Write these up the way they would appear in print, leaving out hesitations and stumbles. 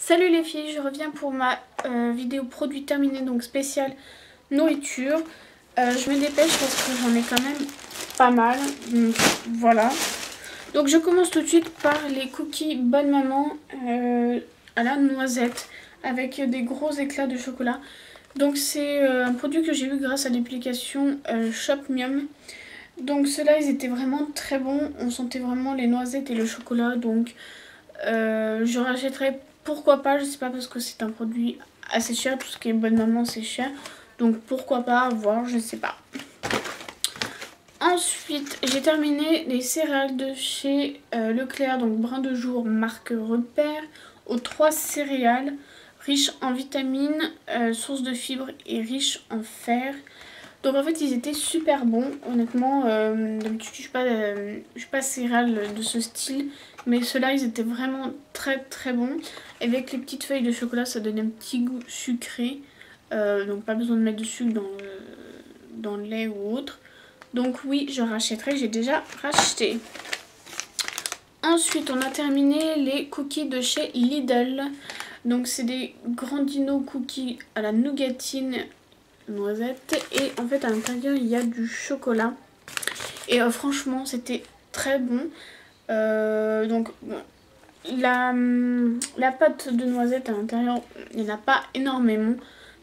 Salut les filles, je reviens pour ma vidéo produit terminé, donc spéciale nourriture. Je me dépêche parce que j'en ai quand même pas mal, donc voilà. Donc je commence tout de suite par les cookies Bonne Maman à la noisette avec des gros éclats de chocolat. Donc c'est un produit que j'ai eu grâce à l'application Shopmium. Donc ceux-là ils étaient vraiment très bons, on sentait vraiment les noisettes et le chocolat, donc je rachèterai pourquoi pas, je sais pas, parce que c'est un produit assez cher, tout ce qui est Bonne Maman c'est cher, donc pourquoi pas, voir, je sais pas. Ensuite j'ai terminé les céréales de chez Leclerc, donc brin de jour marque Repère, aux 3 céréales, riches en vitamines, source de fibres et riches en fer. Donc en fait ils étaient super bons, honnêtement. D'habitude je suis pas céréales de ce style, mais ceux-là ils étaient vraiment très bons. Avec les petites feuilles de chocolat ça donnait un petit goût sucré, donc pas besoin de mettre de sucre dans le lait ou autre. Donc oui, je rachèterai, j'ai déjà racheté. Ensuite on a terminé les cookies de chez Lidl. Donc c'est des Grandino cookies à la nougatine noisette, et en fait à l'intérieur il y a du chocolat et franchement c'était très bon. Donc bon, la pâte de noisette à l'intérieur il n'y en a pas énormément,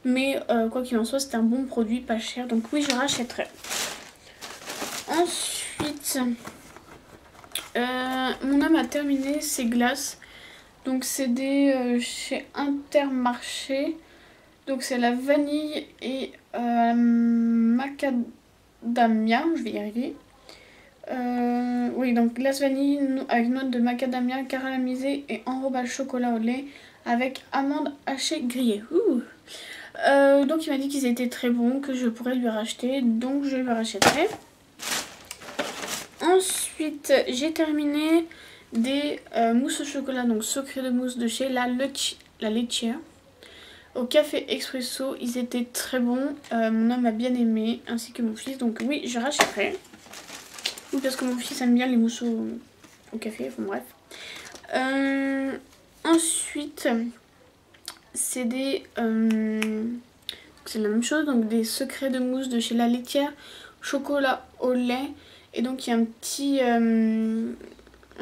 mais quoi qu'il en soit c'était un bon produit, pas cher, donc oui je rachèterai. Ensuite mon homme a terminé ses glaces, donc c'est des chez Intermarché. Donc c'est la vanille et macadamia, je vais y arriver. Oui, donc glace vanille avec noix de macadamia caramélisée et enrobage chocolat au lait avec amandes hachées grillées. Donc il m'a dit qu'ils étaient très bons, que je pourrais lui racheter, donc je le rachèterai. Ensuite j'ai terminé des mousses au chocolat, donc secret de mousse de chez la laitière. Au café expresso, ils étaient très bons, mon homme a bien aimé, ainsi que mon fils, donc oui, je rachèterai. Oui, parce que mon fils aime bien les mousses au café, enfin bref. Ensuite, c'est des... c'est la même chose, donc des secrets de mousse de chez la laitière, chocolat au lait, et donc il y a un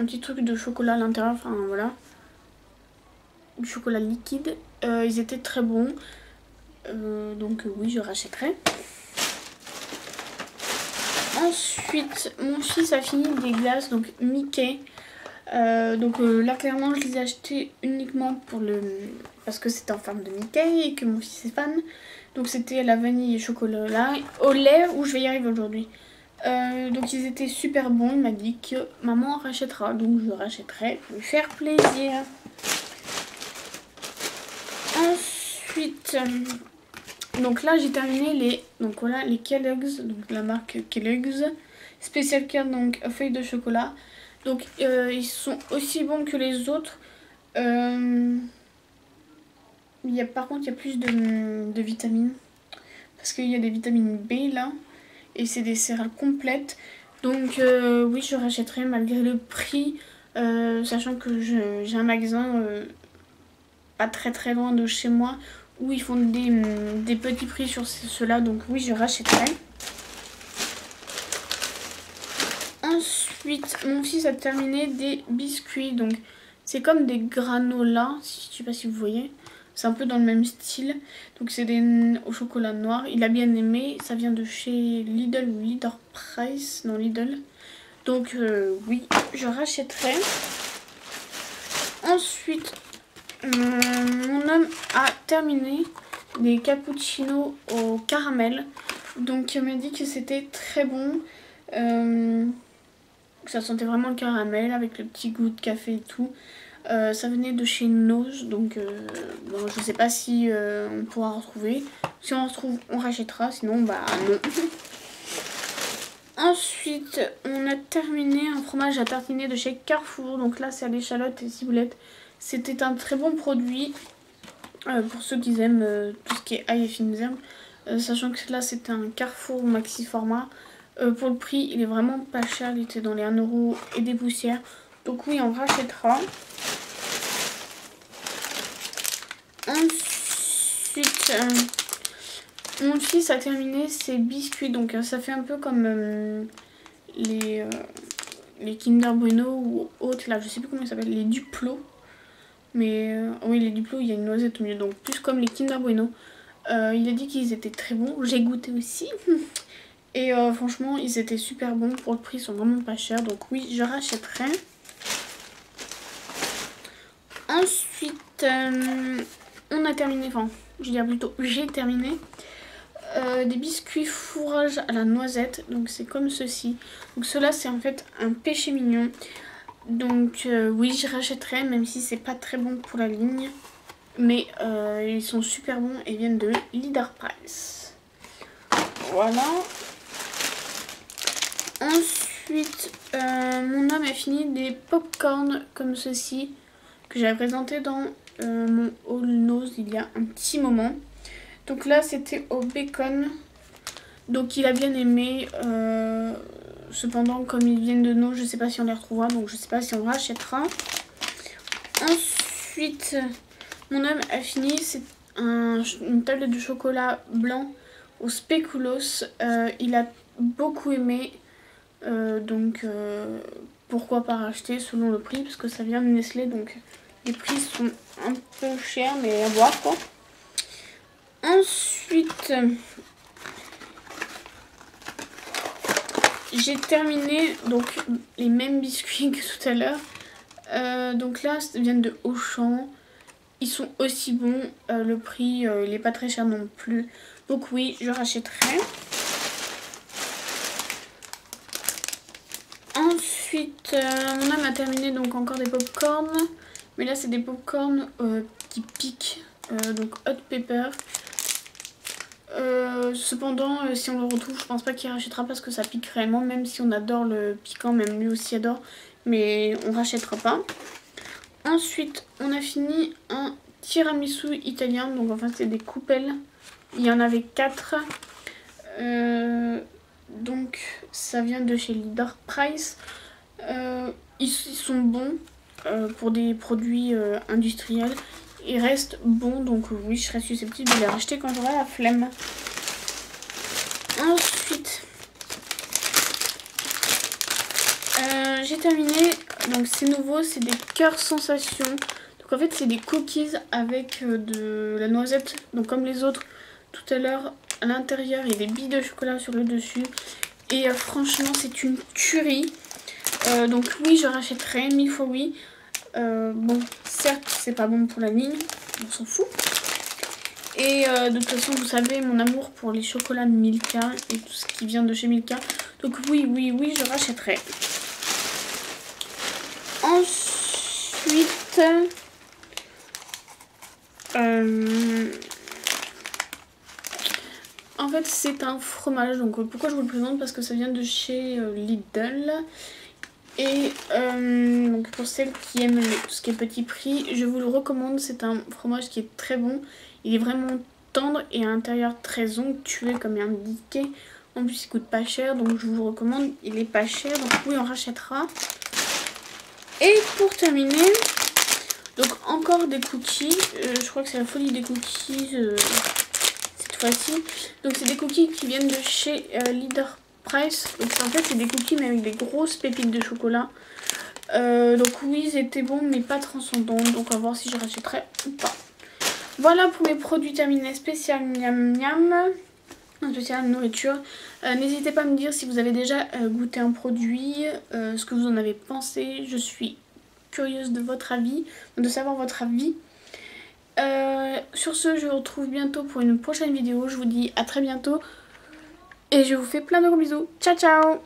petit truc de chocolat à l'intérieur, enfin voilà. Du chocolat liquide, ils étaient très bons, donc oui je rachèterai. Ensuite mon fils a fini des glaces, donc Mickey, donc là clairement je les ai achetées uniquement parce que c'était en forme de Mickey et que mon fils est fan. Donc c'était la vanille et chocolat là, au lait, où je vais y arriver aujourd'hui. Donc ils étaient super bons, il m'a dit que maman rachètera, donc je rachèterai pour lui faire plaisir. Ensuite, donc là j'ai terminé les Kellogg's, donc la marque Kellogg's Special Care, donc feuilles de chocolat. Donc ils sont aussi bons que les autres. Par contre il y a plus de vitamines, parce qu'il y a des vitamines B là, et c'est des céréales complètes. Donc oui je rachèterai malgré le prix, sachant que j'ai un magasin pas très loin de chez moi où ils font des petits prix sur ceux-là, donc oui je rachèterai. Ensuite mon fils a terminé des biscuits, donc c'est comme des granolas, je sais pas si vous voyez, c'est un peu dans le même style, donc c'est au chocolat noir, il a bien aimé, ça vient de chez Lidl ou Leader Price, non Lidl, donc oui je rachèterai. Ensuite mon homme a terminé des cappuccinos au caramel. Donc il m'a dit que c'était très bon. Ça sentait vraiment le caramel avec le petit goût de café et tout. Ça venait de chez Nose. Donc bon, je sais pas si on pourra retrouver. Si on retrouve, on rachètera. Sinon, bah non. Ensuite, on a terminé un fromage à tartiner de chez Carrefour. Donc là, c'est à l'échalote et ciboulette. C'était un très bon produit pour ceux qui aiment tout ce qui est ail et fines herbes. Sachant que là, c'était un Carrefour maxi format. Pour le prix, il est vraiment pas cher. Il était dans les 1 € et des poussières. Donc oui, on rachètera. mon fils a terminé ses biscuits. Donc ça fait un peu comme les Kinder Bueno ou autres là. Je sais plus comment ils s'appellent. Les Duplo. Mais oui, les Duplo, il y a une noisette au milieu. Donc plus comme les Kinder Bueno. Il a dit qu'ils étaient très bons. J'ai goûté aussi. Et franchement, ils étaient super bons. Pour le prix, ils sont vraiment pas chers. Donc oui, je rachèterai. Ensuite, on a terminé, enfin, je dirais plutôt, j'ai terminé des biscuits fourrage à la noisette. Donc c'est comme ceci. Donc cela, c'est en fait un péché mignon. Donc oui, je rachèterai, même si c'est pas très bon pour la ligne. Mais ils sont super bons et viennent de Leader Price. Voilà. Ensuite, mon homme a fini des popcorn comme ceci que j'avais présenté dans mon haul nose il y a un petit moment. Donc là, c'était au bacon. Donc il a bien aimé. Cependant, comme ils viennent de nous, je sais pas si on les retrouvera. Donc je sais pas si on rachètera. Ensuite, mon homme a fini. C'est une tablette de chocolat blanc au spéculoos. Il a beaucoup aimé. Donc pourquoi pas racheter selon le prix, parce que ça vient de Nestlé, donc les prix sont un peu chers, mais à voir quoi. Ensuite, j'ai terminé donc les mêmes biscuits que tout à l'heure. Donc là, ça vient de Auchan. Ils sont aussi bons. Le prix, il n'est pas très cher non plus. Donc oui, je rachèterai. Ensuite, mon homme a terminé donc encore des popcorn. Mais là, c'est des popcorn qui piquent. Donc hot pepper. Cependant, si on le retrouve, je pense pas qu'il rachètera parce que ça pique réellement. Même si on adore le piquant, même lui aussi adore. Mais on rachètera pas. Ensuite, on a fini un tiramisu italien. Donc enfin, c'est des coupelles. Il y en avait 4. Donc ça vient de chez Leader Price. Ils sont bons pour des produits industriels. Ils restent bons, donc oui, je serais susceptible de les racheter quand j'aurai la flemme. Ensuite, j'ai terminé. Donc c'est nouveau, c'est des cœurs sensations. Donc en fait c'est des cookies avec de la noisette. Donc comme les autres tout à l'heure, à l'intérieur il y a des billes de chocolat sur le dessus. Et franchement c'est une tuerie. Donc oui, je rachèterai 1000 fois oui. Bon, certes c'est pas bon pour la ligne, on s'en fout. Et de toute façon vous savez mon amour pour les chocolats de Milka et tout ce qui vient de chez Milka. Donc oui, je rachèterai. Ensuite, en fait c'est un fromage. Donc pourquoi je vous le présente? Parce que ça vient de chez Lidl. Et donc pour celles qui aiment tout ce qui est petit prix, je vous le recommande. C'est un fromage qui est très bon. Il est vraiment tendre et à l'intérieur très onctueux comme indiqué. En plus il coûte pas cher, donc je vous le recommande. Il est pas cher, donc oui on rachètera. Et pour terminer, donc encore des cookies. Je crois que c'est la folie des cookies cette fois-ci. Donc c'est des cookies qui viennent de chez Leader Price. Donc en fait c'est des cookies mais avec des grosses pépites de chocolat. Donc oui ils étaient bons mais pas transcendants. Donc à voir si je rachèterai ou pas. Voilà pour mes produits terminés spécial miam miam. Spécial nourriture. N'hésitez pas à me dire si vous avez déjà goûté un produit, ce que vous en avez pensé. Je suis curieuse de votre avis, de savoir votre avis. Sur ce, je vous retrouve bientôt pour une prochaine vidéo. Je vous dis à très bientôt et je vous fais plein de gros bisous. Ciao ciao.